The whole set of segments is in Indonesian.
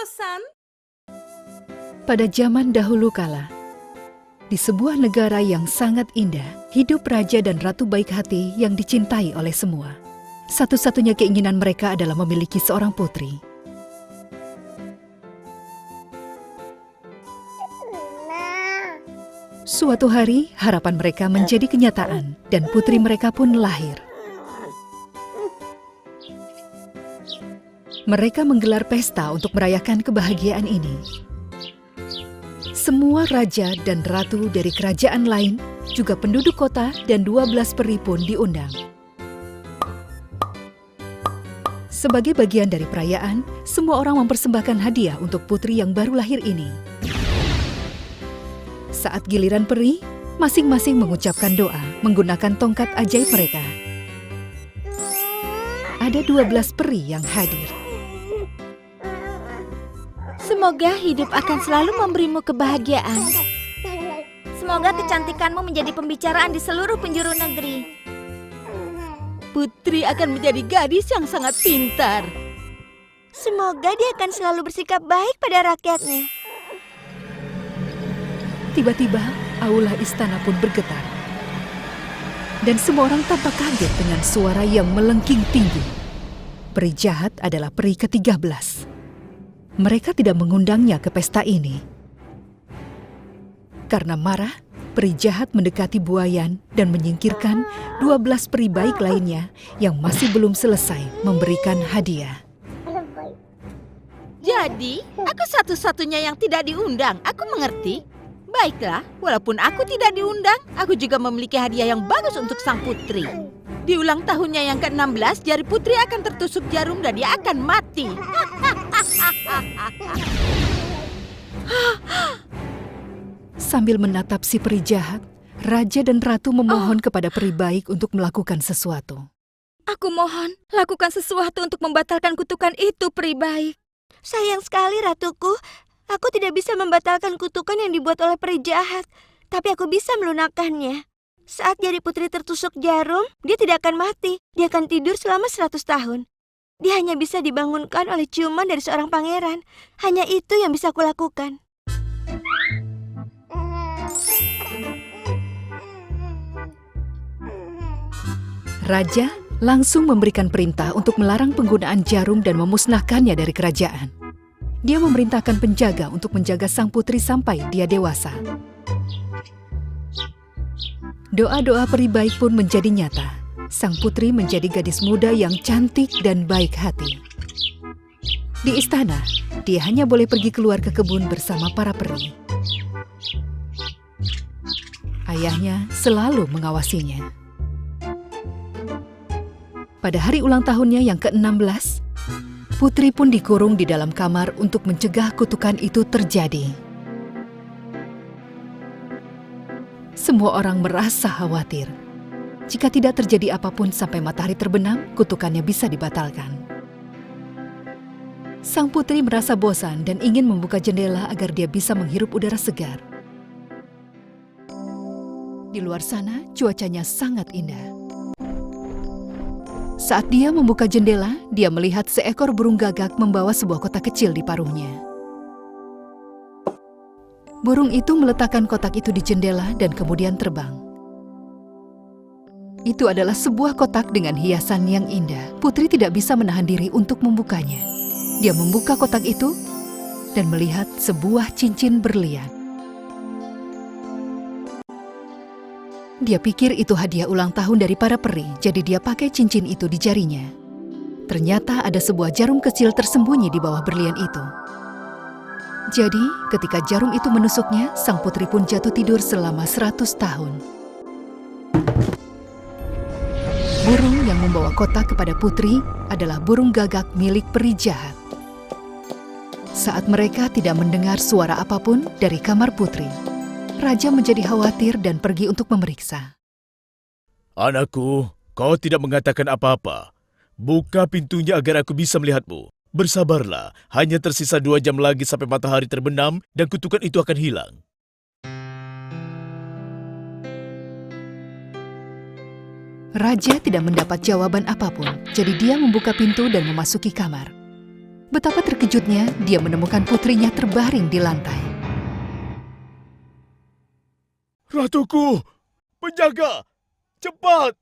San. Pada zaman dahulu kala, di sebuah negara yang sangat indah, hidup raja dan ratu baik hati yang dicintai oleh semua. Satu-satunya keinginan mereka adalah memiliki seorang putri. Suatu hari, harapan mereka menjadi kenyataan dan putri mereka pun lahir. Mereka menggelar pesta untuk merayakan kebahagiaan ini. Semua raja dan ratu dari kerajaan lain, juga penduduk kota dan 12 peri pun diundang. Sebagai bagian dari perayaan, semua orang mempersembahkan hadiah untuk putri yang baru lahir ini. Saat giliran peri, masing-masing mengucapkan doa menggunakan tongkat ajaib mereka. Ada 12 peri yang hadir. Semoga hidup akan selalu memberimu kebahagiaan. Semoga kecantikanmu menjadi pembicaraan di seluruh penjuru negeri. Putri akan menjadi gadis yang sangat pintar. Semoga dia akan selalu bersikap baik pada rakyatnya. Tiba-tiba, aula istana pun bergetar. Dan semua orang tampak kaget dengan suara yang melengking tinggi. Peri jahat adalah peri ke-13. Mereka tidak mengundangnya ke pesta ini. Karena marah, peri jahat mendekati buayan dan menyingkirkan 12 peri baik lainnya yang masih belum selesai memberikan hadiah. Jadi, aku satu-satunya yang tidak diundang. Aku mengerti. Baiklah, walaupun aku tidak diundang, aku juga memiliki hadiah yang bagus untuk sang putri. Di ulang tahunnya yang ke-16, jari putri akan tertusuk jarum dan dia akan mati. Sambil menatap si peri jahat, raja dan ratu memohon kepada peri baik untuk melakukan sesuatu. Aku mohon, lakukan sesuatu untuk membatalkan kutukan itu, peri baik. Sayang sekali, ratuku. Aku tidak bisa membatalkan kutukan yang dibuat oleh peri jahat, tapi aku bisa melunakkannya. Saat jari putri tertusuk jarum, dia tidak akan mati. Dia akan tidur selama 100 tahun. Dia hanya bisa dibangunkan oleh ciuman dari seorang pangeran. Hanya itu yang bisa aku lakukan. Raja langsung memberikan perintah untuk melarang penggunaan jarum dan memusnahkannya dari kerajaan. Dia memerintahkan penjaga untuk menjaga sang putri sampai dia dewasa. Doa-doa peri baik pun menjadi nyata. Sang putri menjadi gadis muda yang cantik dan baik hati. Di istana, dia hanya boleh pergi keluar ke kebun bersama para peri. Ayahnya selalu mengawasinya. Pada hari ulang tahunnya yang ke-16, putri pun dikurung di dalam kamar untuk mencegah kutukan itu terjadi. Semua orang merasa khawatir. Jika tidak terjadi apapun sampai matahari terbenam, kutukannya bisa dibatalkan. Sang putri merasa bosan dan ingin membuka jendela agar dia bisa menghirup udara segar. Di luar sana, cuacanya sangat indah. Saat dia membuka jendela, dia melihat seekor burung gagak membawa sebuah kotak kecil di paruhnya. Burung itu meletakkan kotak itu di jendela dan kemudian terbang. Itu adalah sebuah kotak dengan hiasan yang indah. Putri tidak bisa menahan diri untuk membukanya. Dia membuka kotak itu dan melihat sebuah cincin berlian. Dia pikir itu hadiah ulang tahun dari para peri, jadi dia pakai cincin itu di jarinya. Ternyata ada sebuah jarum kecil tersembunyi di bawah berlian itu. Jadi, ketika jarum itu menusuknya, sang putri pun jatuh tidur selama 100 tahun. Burung yang membawa kotak kepada putri adalah burung gagak milik peri jahat. Saat mereka tidak mendengar suara apapun dari kamar putri, raja menjadi khawatir dan pergi untuk memeriksa. Anakku, kau tidak mengatakan apa-apa. Buka pintunya agar aku bisa melihatmu. Bersabarlah, hanya tersisa 2 jam lagi sampai matahari terbenam dan kutukan itu akan hilang. Raja tidak mendapat jawaban apapun, jadi dia membuka pintu dan memasuki kamar. Betapa terkejutnya dia menemukan putrinya terbaring di lantai. Ratuku, penjaga, cepat!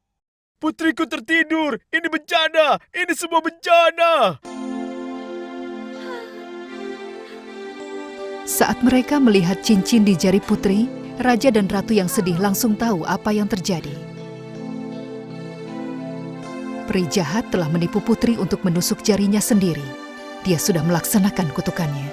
Putriku tertidur, ini bencana, ini semua bencana! Saat mereka melihat cincin di jari putri, raja dan ratu yang sedih langsung tahu apa yang terjadi. Peri jahat telah menipu putri untuk menusuk jarinya sendiri. Dia sudah melaksanakan kutukannya.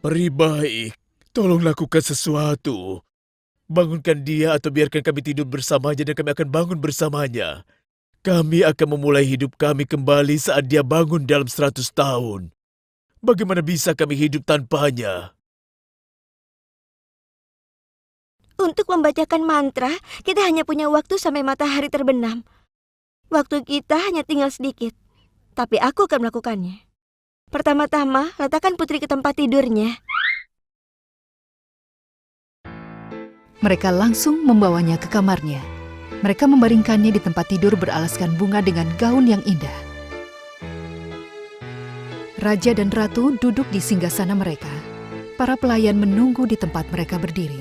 Peri baik, tolong lakukan sesuatu. Bangunkan dia atau biarkan kami tidur bersamanya dan kami akan bangun bersamanya. Kami akan memulai hidup kami kembali saat dia bangun dalam 100 tahun. Bagaimana bisa kami hidup tanpanya? Untuk membacakan mantra, kita hanya punya waktu sampai matahari terbenam. Waktu kita hanya tinggal sedikit, tapi aku akan melakukannya. Pertama-tama, letakkan putri ke tempat tidurnya. Mereka langsung membawanya ke kamarnya. Mereka membaringkannya di tempat tidur beralaskan bunga dengan gaun yang indah. Raja dan ratu duduk di singgasana mereka. Para pelayan menunggu di tempat mereka berdiri.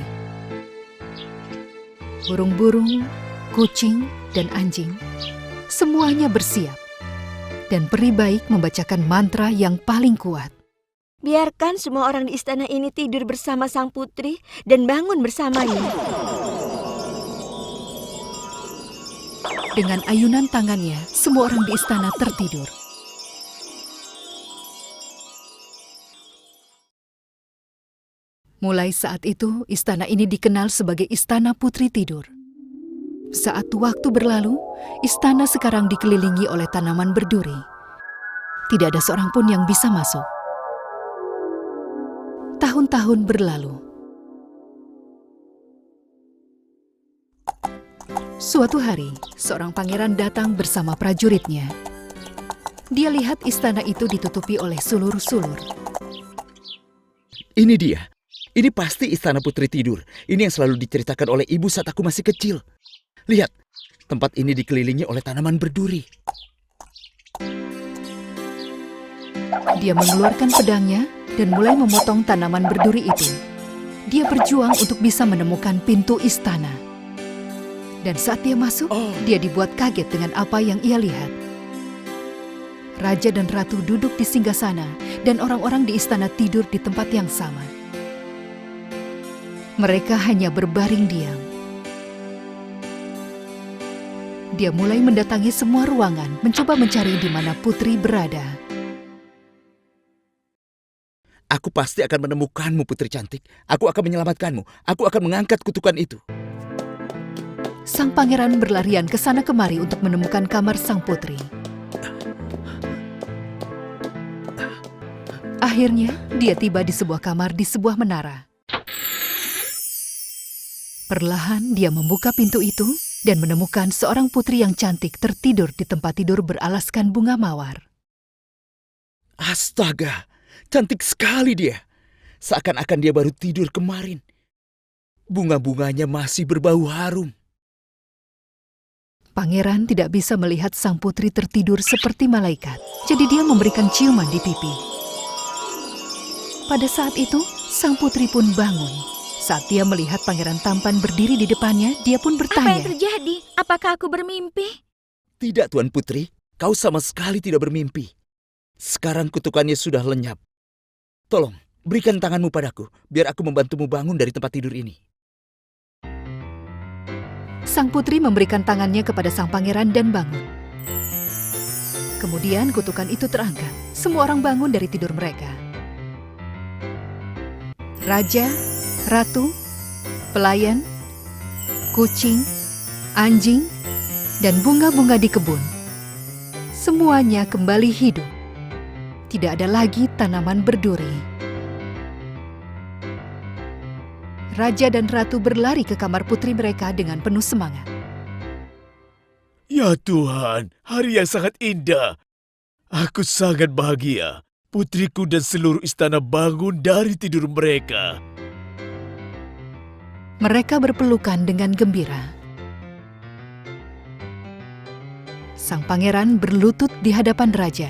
Burung-burung, kucing, dan anjing, semuanya bersiap. Dan peri baik membacakan mantra yang paling kuat. Biarkan semua orang di istana ini tidur bersama sang putri dan bangun bersamanya. Dengan ayunan tangannya, semua orang di istana tertidur. Mulai saat itu, istana ini dikenal sebagai Istana Putri Tidur. Saat waktu berlalu, istana sekarang dikelilingi oleh tanaman berduri. Tidak ada seorang pun yang bisa masuk. Tahun-tahun berlalu. Suatu hari, seorang pangeran datang bersama prajuritnya. Dia lihat istana itu ditutupi oleh sulur-sulur. Ini dia. Ini pasti Istana Putri Tidur. Ini yang selalu diceritakan oleh ibu saat aku masih kecil. Lihat, tempat ini dikelilingi oleh tanaman berduri. Dia mengeluarkan pedangnya dan mulai memotong tanaman berduri itu. Dia berjuang untuk bisa menemukan pintu istana. Dan saat dia masuk, dia dibuat kaget dengan apa yang ia lihat. Raja dan ratu duduk di singgasana dan orang-orang di istana tidur di tempat yang sama. Mereka hanya berbaring diam. Dia mulai mendatangi semua ruangan, mencoba mencari di mana putri berada. Aku pasti akan menemukanmu, putri cantik. Aku akan menyelamatkanmu. Aku akan mengangkat kutukan itu. Sang pangeran berlarian ke sana kemari untuk menemukan kamar sang putri. Akhirnya, dia tiba di sebuah kamar di sebuah menara. Perlahan dia membuka pintu itu dan menemukan seorang putri yang cantik tertidur di tempat tidur beralaskan bunga mawar. Astaga, cantik sekali dia. Seakan-akan dia baru tidur kemarin. Bunga-bunganya masih berbau harum. Pangeran tidak bisa melihat sang putri tertidur seperti malaikat, jadi dia memberikan ciuman di pipi. Pada saat itu, sang putri pun bangun. Saat dia melihat pangeran tampan berdiri di depannya, dia pun Apa yang bertanya, terjadi? Apakah aku bermimpi? Tidak, Tuan Putri. Kau sama sekali tidak bermimpi. Sekarang kutukannya sudah lenyap. Tolong, berikan tanganmu padaku, biar aku membantumu bangun dari tempat tidur ini. Sang putri memberikan tangannya kepada sang pangeran dan bangun. Kemudian kutukan itu terangkat. Semua orang bangun dari tidur mereka. Raja, ratu, pelayan, kucing, anjing, dan bunga-bunga di kebun. Semuanya kembali hidup. Tidak ada lagi tanaman berduri. Raja dan ratu berlari ke kamar putri mereka dengan penuh semangat. Ya Tuhan, hari yang sangat indah. Aku sangat bahagia. Putriku dan seluruh istana bangun dari tidur mereka. Mereka berpelukan dengan gembira. Sang pangeran berlutut di hadapan raja.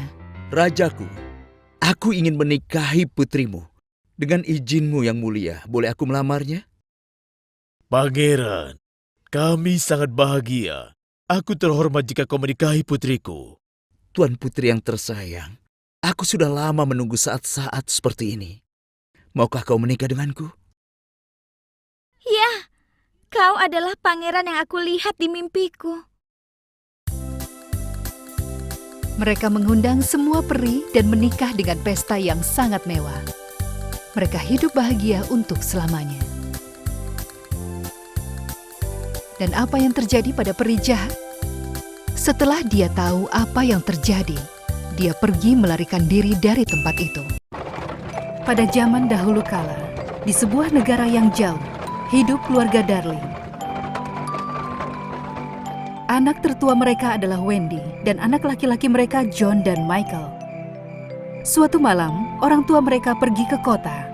Rajaku, aku ingin menikahi putrimu. Dengan izinmu yang mulia, boleh aku melamarnya? Pangeran, kami sangat bahagia. Aku terhormat jika kau menikahi putriku. Tuan putri yang tersayang, aku sudah lama menunggu saat-saat seperti ini. Maukah kau menikah denganku? Ya, kau adalah pangeran yang aku lihat di mimpiku. Mereka mengundang semua peri dan menikah dengan pesta yang sangat mewah. Mereka hidup bahagia untuk selamanya. Dan apa yang terjadi pada peri jahat? Setelah dia tahu apa yang terjadi, dia pergi melarikan diri dari tempat itu. Pada zaman dahulu kala, di sebuah negara yang jauh, hidup keluarga Darling. Anak tertua mereka adalah Wendy dan anak laki-laki mereka John dan Michael. Suatu malam, orang tua mereka pergi ke kota.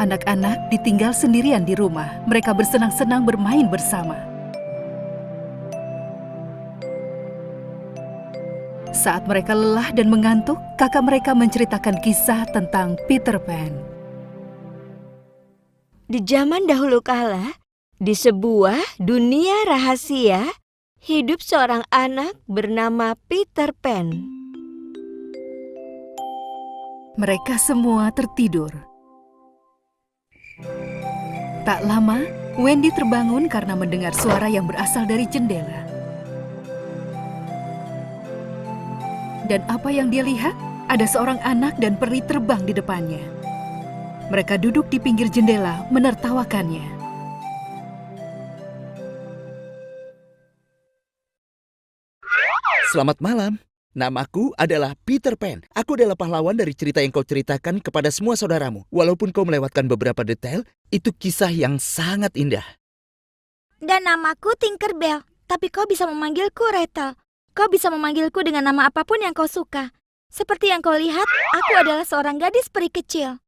Anak-anak ditinggal sendirian di rumah. Mereka bersenang-senang bermain bersama. Saat mereka lelah dan mengantuk, kakak mereka menceritakan kisah tentang Peter Pan. Di zaman dahulu kala, di sebuah dunia rahasia, hidup seorang anak bernama Peter Pan. Mereka semua tertidur. Tak lama, Wendy terbangun karena mendengar suara yang berasal dari jendela. Dan apa yang dia lihat? Ada seorang anak dan peri terbang di depannya. Mereka duduk di pinggir jendela menertawakannya. Selamat malam. Namaku adalah Peter Pan. Aku adalah pahlawan dari cerita yang kau ceritakan kepada semua saudaramu. Walaupun kau melewatkan beberapa detail, itu kisah yang sangat indah. Dan namaku Tinkerbell, tapi kau bisa memanggilku Gretel. Kau bisa memanggilku dengan nama apapun yang kau suka. Seperti yang kau lihat, aku adalah seorang gadis peri kecil.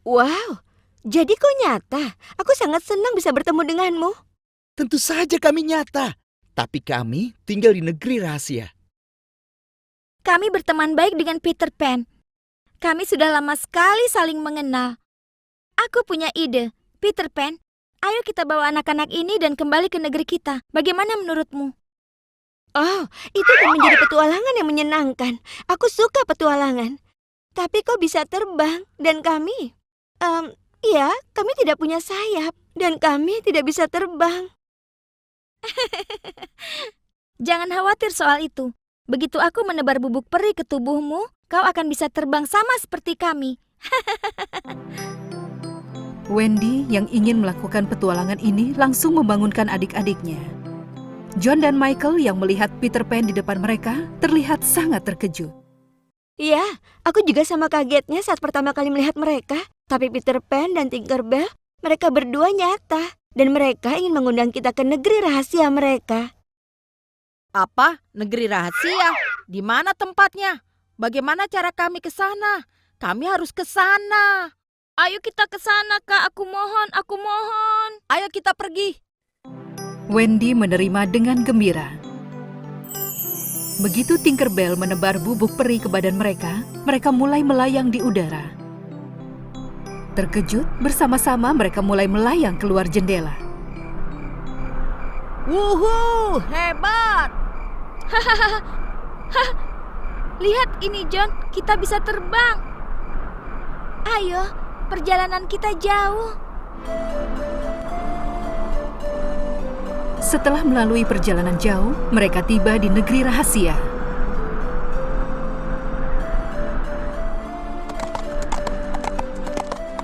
Wow, jadi kau nyata. Aku sangat senang bisa bertemu denganmu. Tentu saja kami nyata. Tapi kami tinggal di negeri rahasia. Kami berteman baik dengan Peter Pan. Kami sudah lama sekali saling mengenal. Aku punya ide. Peter Pan, ayo kita bawa anak-anak ini dan kembali ke negeri kita. Bagaimana menurutmu? Oh, itu akan menjadi petualangan yang menyenangkan. Aku suka petualangan. Tapi kau bisa terbang dan kami... ya, kami tidak punya sayap dan kami tidak bisa terbang. Jangan khawatir soal itu. Begitu aku menebar bubuk peri ke tubuhmu, kau akan bisa terbang sama seperti kami. Wendy yang ingin melakukan petualangan ini langsung membangunkan adik-adiknya. John dan Michael yang melihat Peter Pan di depan mereka terlihat sangat terkejut. Iya, aku juga sama kagetnya saat pertama kali melihat mereka. Tapi Peter Pan dan Tinkerbell, mereka berdua nyata. Dan mereka ingin mengundang kita ke negeri rahasia mereka. Apa? Negeri rahasia? Di mana tempatnya? Bagaimana cara kami ke sana? Kami harus ke sana. Ayo kita ke sana, Kak. Aku mohon, aku mohon. Ayo kita pergi. Wendy menerima dengan gembira. Begitu Tinkerbell menebar bubuk peri ke badan mereka, mereka mulai melayang di udara. Terkejut, bersama-sama mereka mulai melayang keluar jendela. Wuhu, hebat! Lihat ini, John. Kita bisa terbang. Ayo, perjalanan kita jauh. Setelah melalui perjalanan jauh, mereka tiba di negeri rahasia.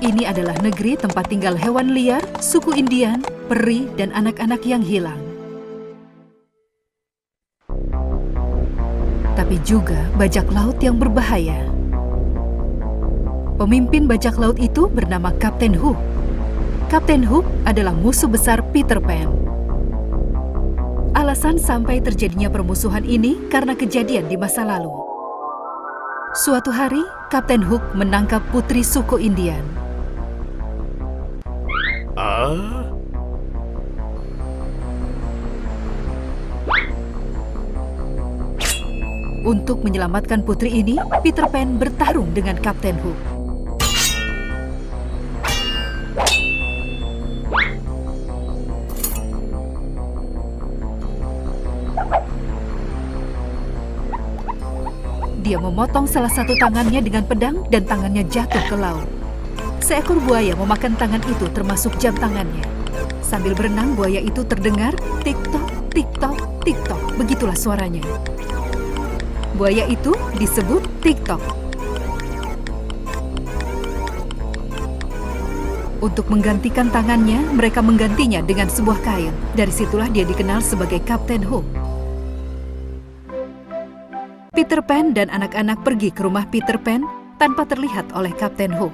Ini adalah negeri tempat tinggal hewan liar, suku Indian, peri, dan anak-anak yang hilang. Tapi juga bajak laut yang berbahaya. Pemimpin bajak laut itu bernama Kapten Hook. Kapten Hook adalah musuh besar Peter Pan. Alasan sampai terjadinya permusuhan ini karena kejadian di masa lalu. Suatu hari, Kapten Hook menangkap putri suku Indian. Ah? Untuk menyelamatkan putri ini, Peter Pan bertarung dengan Kapten Hook. Dia memotong salah satu tangannya dengan pedang dan tangannya jatuh ke laut. Seekor buaya memakan tangan itu termasuk jam tangannya. Sambil berenang, buaya itu terdengar tik-tok, tik-tok, tik-tok. Begitulah suaranya. Buaya itu disebut tik-tok. Untuk menggantikan tangannya, mereka menggantinya dengan sebuah kain. Dari situlah dia dikenal sebagai Kapten Hook. Peter Pan dan anak-anak pergi ke rumah Peter Pan tanpa terlihat oleh Kapten Hook.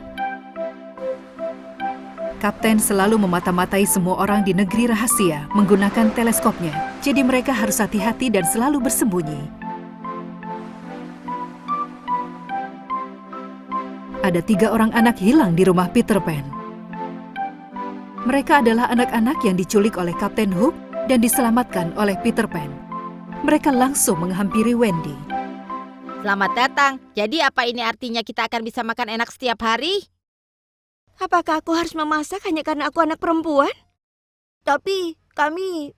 Kapten selalu memata-matai semua orang di negeri rahasia menggunakan teleskopnya, jadi mereka harus hati-hati dan selalu bersembunyi. Ada 3 orang anak hilang di rumah Peter Pan. Mereka adalah anak-anak yang diculik oleh Kapten Hook dan diselamatkan oleh Peter Pan. Mereka langsung menghampiri Wendy. Selamat datang. Jadi apa ini artinya kita akan bisa makan enak setiap hari? Apakah aku harus memasak hanya karena aku anak perempuan? Tapi kami...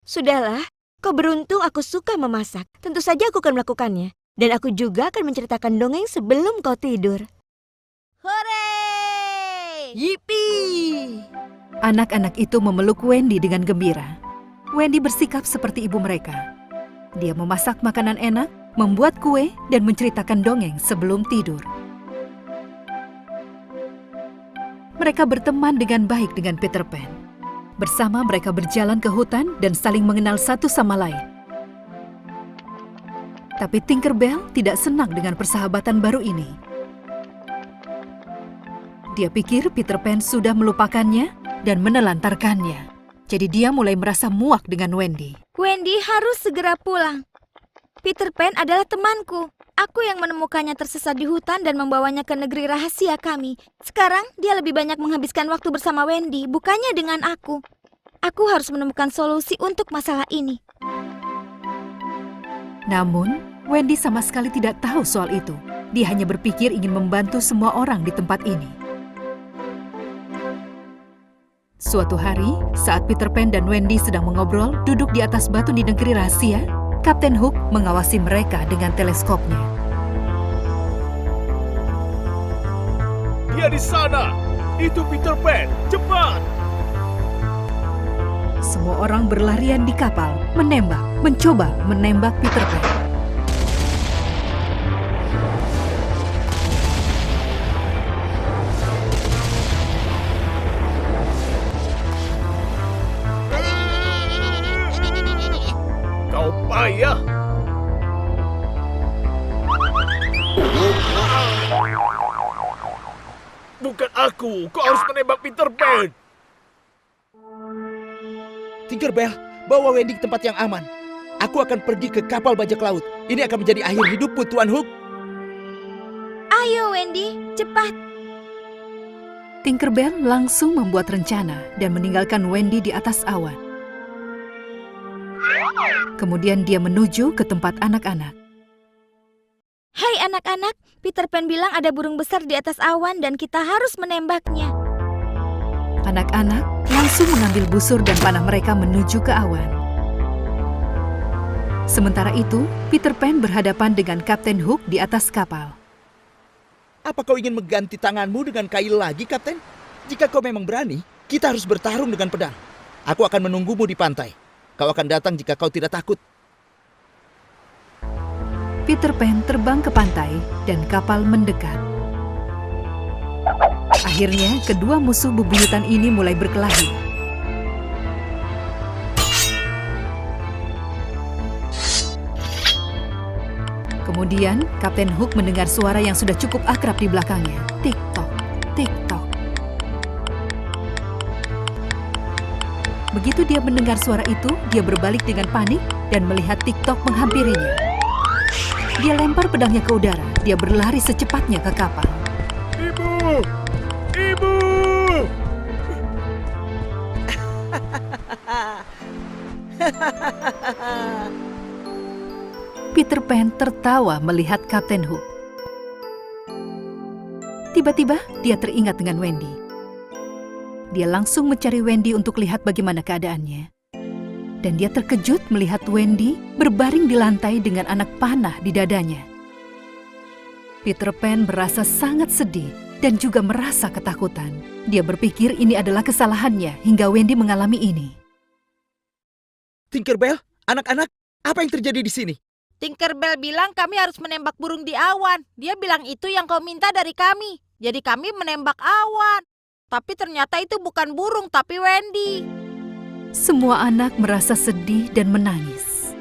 Sudahlah, kau beruntung aku suka memasak. Tentu saja aku akan melakukannya. Dan aku juga akan menceritakan dongeng sebelum kau tidur. Hore! Yipi! Anak-anak itu memeluk Wendy dengan gembira. Wendy bersikap seperti ibu mereka. Dia memasak makanan enak, membuat kue, dan menceritakan dongeng sebelum tidur. Mereka berteman dengan baik dengan Peter Pan. Bersama mereka berjalan ke hutan dan saling mengenal satu sama lain. Tapi Tinkerbell tidak senang dengan persahabatan baru ini. Dia pikir Peter Pan sudah melupakannya dan menelantarkannya. Jadi dia mulai merasa muak dengan Wendy. Wendy harus segera pulang. Peter Pan adalah temanku. Aku yang menemukannya tersesat di hutan dan membawanya ke negeri rahasia kami. Sekarang dia lebih banyak menghabiskan waktu bersama Wendy, bukannya dengan aku. Aku harus menemukan solusi untuk masalah ini. Namun, Wendy sama sekali tidak tahu soal itu. Dia hanya berpikir ingin membantu semua orang di tempat ini. Suatu hari, saat Peter Pan dan Wendy sedang mengobrol duduk di atas batu di negeri rahasia, Kapten Hook mengawasi mereka dengan teleskopnya. Dia di sana! Itu Peter Pan! Cepat! Semua orang berlarian di kapal, mencoba menembak Peter Pan. Kau payah! Bukan aku! Kau harus menembak Peter Pan! Tinkerbell, bawa Wendy ke tempat yang aman. Aku akan pergi ke kapal bajak laut. Ini akan menjadi akhir hidupmu, Tuan Hook. Ayo Wendy, cepat. Tinkerbell langsung membuat rencana dan meninggalkan Wendy di atas awan. Kemudian dia menuju ke tempat anak-anak. Hai anak-anak, Peter Pan bilang ada burung besar di atas awan dan kita harus menembaknya. Anak-anak langsung mengambil busur dan panah mereka menuju ke awan. Sementara itu, Peter Pan berhadapan dengan Kapten Hook di atas kapal. Apa kau ingin mengganti tanganmu dengan kail lagi, Kapten? Jika kau memang berani, kita harus bertarung dengan pedang. Aku akan menunggumu di pantai. Kau akan datang jika kau tidak takut. Peter Pan terbang ke pantai dan kapal mendekat. Akhirnya, kedua musuh bebuyutan ini mulai berkelahi. Kemudian, Kapten Hook mendengar suara yang sudah cukup akrab di belakangnya. Tik-tok, tik-tok. Begitu dia mendengar suara itu, dia berbalik dengan panik dan melihat tik-tok menghampirinya. Dia lempar pedangnya ke udara. Dia berlari secepatnya ke kapal. Ibu! Ibu! Peter Pan tertawa melihat Kapten Hook. Tiba-tiba dia teringat dengan Wendy. Dia langsung mencari Wendy untuk lihat bagaimana keadaannya. Dan dia terkejut melihat Wendy berbaring di lantai dengan anak panah di dadanya. Peter Pan merasa sangat sedih dan juga merasa ketakutan. Dia berpikir ini adalah kesalahannya hingga Wendy mengalami ini. Tinkerbell, anak-anak, apa yang terjadi di sini? Tinkerbell bilang kami harus menembak burung di awan. Dia bilang itu yang kau minta dari kami. Jadi kami menembak awan. Tapi ternyata itu bukan burung, tapi Wendy. Semua anak merasa sedih dan menangis.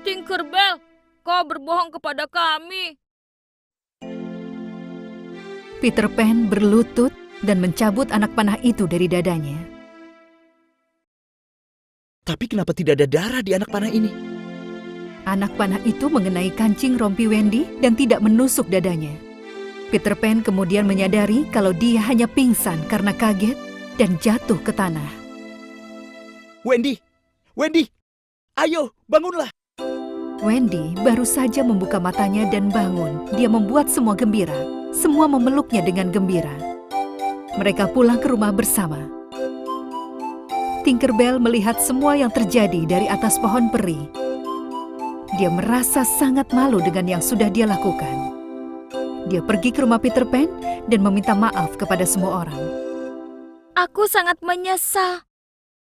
Tinkerbell, kau berbohong kepada kami. Peter Pan berlutut dan mencabut anak panah itu dari dadanya. Tapi kenapa tidak ada darah di anak panah ini? Anak panah itu mengenai kancing rompi Wendy dan tidak menusuk dadanya. Peter Pan kemudian menyadari kalau dia hanya pingsan karena kaget dan jatuh ke tanah. Wendy! Wendy! Ayo, bangunlah! Wendy baru saja membuka matanya dan bangun. Dia membuat semua gembira. Semua memeluknya dengan gembira. Mereka pulang ke rumah bersama. Tinkerbell melihat semua yang terjadi dari atas pohon peri. Dia merasa sangat malu dengan yang sudah dia lakukan. Dia pergi ke rumah Peter Pan dan meminta maaf kepada semua orang. Aku sangat menyesal.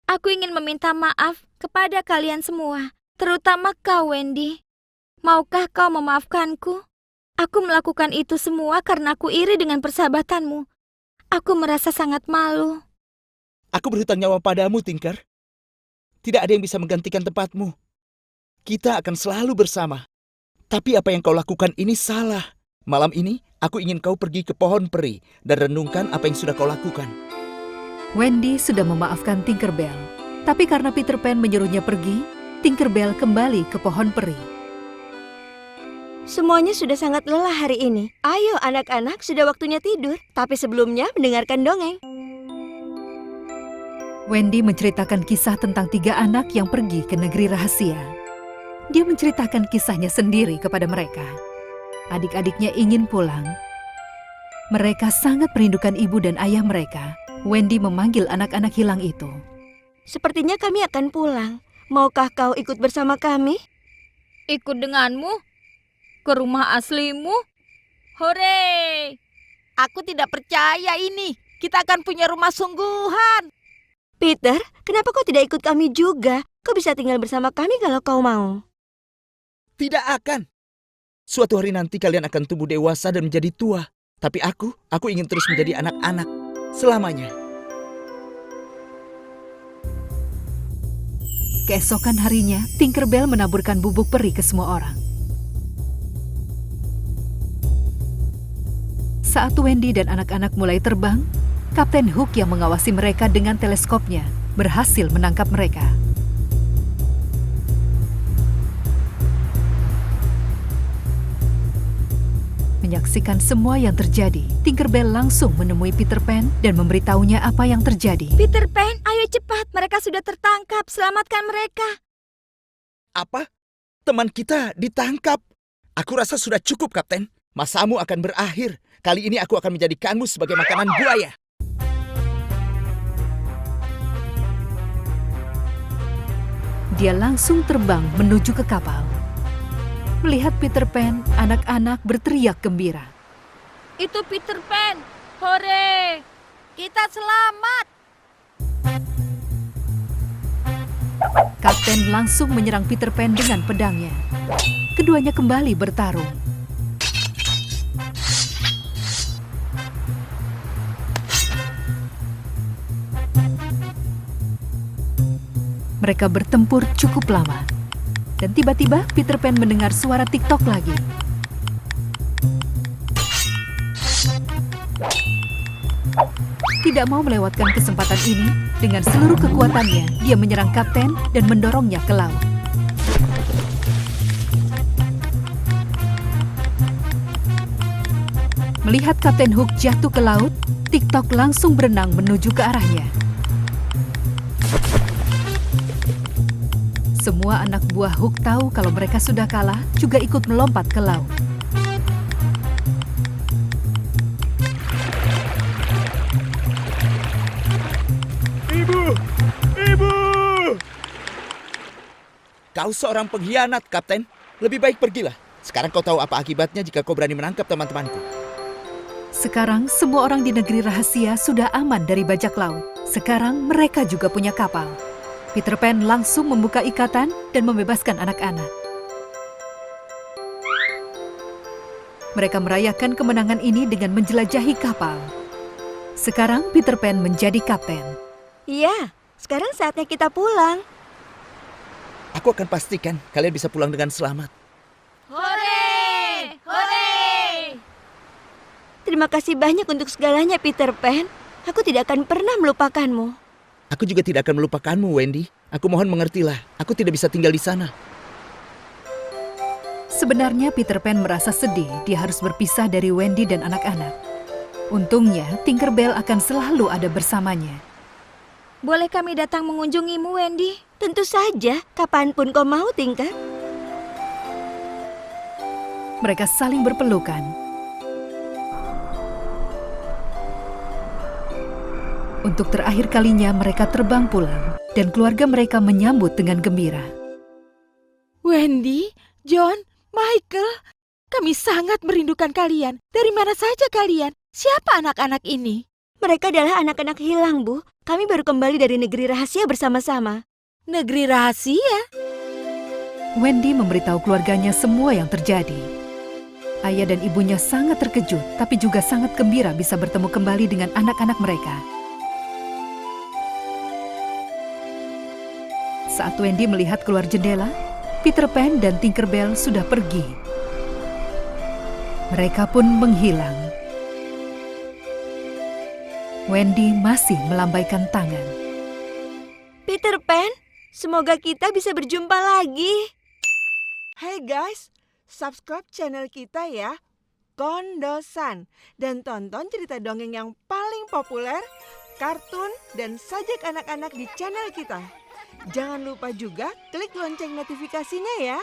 Aku ingin meminta maaf kepada kalian semua, terutama kau, Wendy. Maukah kau memaafkanku? Aku melakukan itu semua karena aku iri dengan persahabatanmu. Aku merasa sangat malu. Aku berhutang nyawa padamu, Tinker. Tidak ada yang bisa menggantikan tempatmu. Kita akan selalu bersama. Tapi apa yang kau lakukan ini salah. Malam ini, aku ingin kau pergi ke pohon peri dan renungkan apa yang sudah kau lakukan. Wendy sudah memaafkan Tinkerbell. Tapi karena Peter Pan menyuruhnya pergi, Tinkerbell kembali ke pohon peri. Semuanya sudah sangat lelah hari ini. Ayo anak-anak, sudah waktunya tidur. Tapi sebelumnya mendengarkan dongeng. Wendy menceritakan kisah tentang 3 anak yang pergi ke negeri rahasia. Dia menceritakan kisahnya sendiri kepada mereka. Adik-adiknya ingin pulang. Mereka sangat merindukan ibu dan ayah mereka. Wendy memanggil anak-anak hilang itu. Sepertinya kami akan pulang. Maukah kau ikut bersama kami? Ikut denganmu? Ke rumah aslimu? Hore! Aku tidak percaya ini. Kita akan punya rumah sungguhan. Peter, kenapa kau tidak ikut kami juga? Kau bisa tinggal bersama kami kalau kau mau. Tidak akan. Suatu hari nanti kalian akan tumbuh dewasa dan menjadi tua. Tapi aku ingin terus menjadi anak-anak selamanya. Keesokan harinya, Tinkerbell menaburkan bubuk peri ke semua orang. Saat Wendy dan anak-anak mulai terbang, Kapten Hook yang mengawasi mereka dengan teleskopnya berhasil menangkap mereka. Menyaksikan semua yang terjadi, Tinkerbell langsung menemui Peter Pan dan memberitahunya apa yang terjadi. Peter Pan, ayo cepat. Mereka sudah tertangkap. Selamatkan mereka. Apa? Teman kita ditangkap? Aku rasa sudah cukup, Kapten. Masamu akan berakhir. Kali ini aku akan menjadikanmu sebagai makanan buaya. Dia langsung terbang menuju ke kapal. Melihat Peter Pan, anak-anak berteriak gembira. Itu Peter Pan! Hore! Kita selamat. Kapten langsung menyerang Peter Pan dengan pedangnya. Keduanya kembali bertarung. Mereka bertempur cukup lama. Dan tiba-tiba Peter Pan mendengar suara TikTok lagi. Tidak mau melewatkan kesempatan ini, dengan seluruh kekuatannya, dia menyerang Kapten dan mendorongnya ke laut. Melihat Kapten Hook jatuh ke laut, TikTok langsung berenang menuju ke arahnya. Semua anak buah Hook tahu kalau mereka sudah kalah, juga ikut melompat ke laut. Ibu! Ibu! Kau seorang pengkhianat, Kapten. Lebih baik pergilah. Sekarang kau tahu apa akibatnya jika kau berani menangkap teman-temanku. Sekarang semua orang di negeri rahasia sudah aman dari bajak laut. Sekarang mereka juga punya kapal. Peter Pan langsung membuka ikatan dan membebaskan anak-anak. Mereka merayakan kemenangan ini dengan menjelajahi kapal. Sekarang Peter Pan menjadi kapten. Iya, sekarang saatnya kita pulang. Aku akan pastikan kalian bisa pulang dengan selamat. Hore! Hore! Terima kasih banyak untuk segalanya, Peter Pan. Aku tidak akan pernah melupakanmu. Aku juga tidak akan melupakanmu, Wendy. Aku mohon mengertilah. Aku tidak bisa tinggal di sana. Sebenarnya Peter Pan merasa sedih dia harus berpisah dari Wendy dan anak-anak. Untungnya Tinkerbell akan selalu ada bersamanya. Boleh kami datang mengunjungimu, Wendy? Tentu saja, kapanpun kau mau, Tinker. Mereka saling berpelukan. Untuk terakhir kalinya mereka terbang pulang dan keluarga mereka menyambut dengan gembira. Wendy, John, Michael, kami sangat merindukan kalian. Dari mana saja kalian? Siapa anak-anak ini? Mereka adalah anak-anak hilang, Bu. Kami baru kembali dari negeri rahasia bersama-sama. Negeri rahasia? Wendy memberitahu keluarganya semua yang terjadi. Ayah dan ibunya sangat terkejut, tapi juga sangat gembira bisa bertemu kembali dengan anak-anak mereka. Saat Wendy melihat keluar jendela, Peter Pan dan Tinkerbell sudah pergi. Mereka pun menghilang. Wendy masih melambaikan tangan. Peter Pan, semoga kita bisa berjumpa lagi. Hai guys, subscribe channel kita ya, Kondosan. Dan tonton cerita dongeng yang paling populer, kartun, dan sajak anak-anak di channel kita. Jangan lupa juga klik lonceng notifikasinya ya.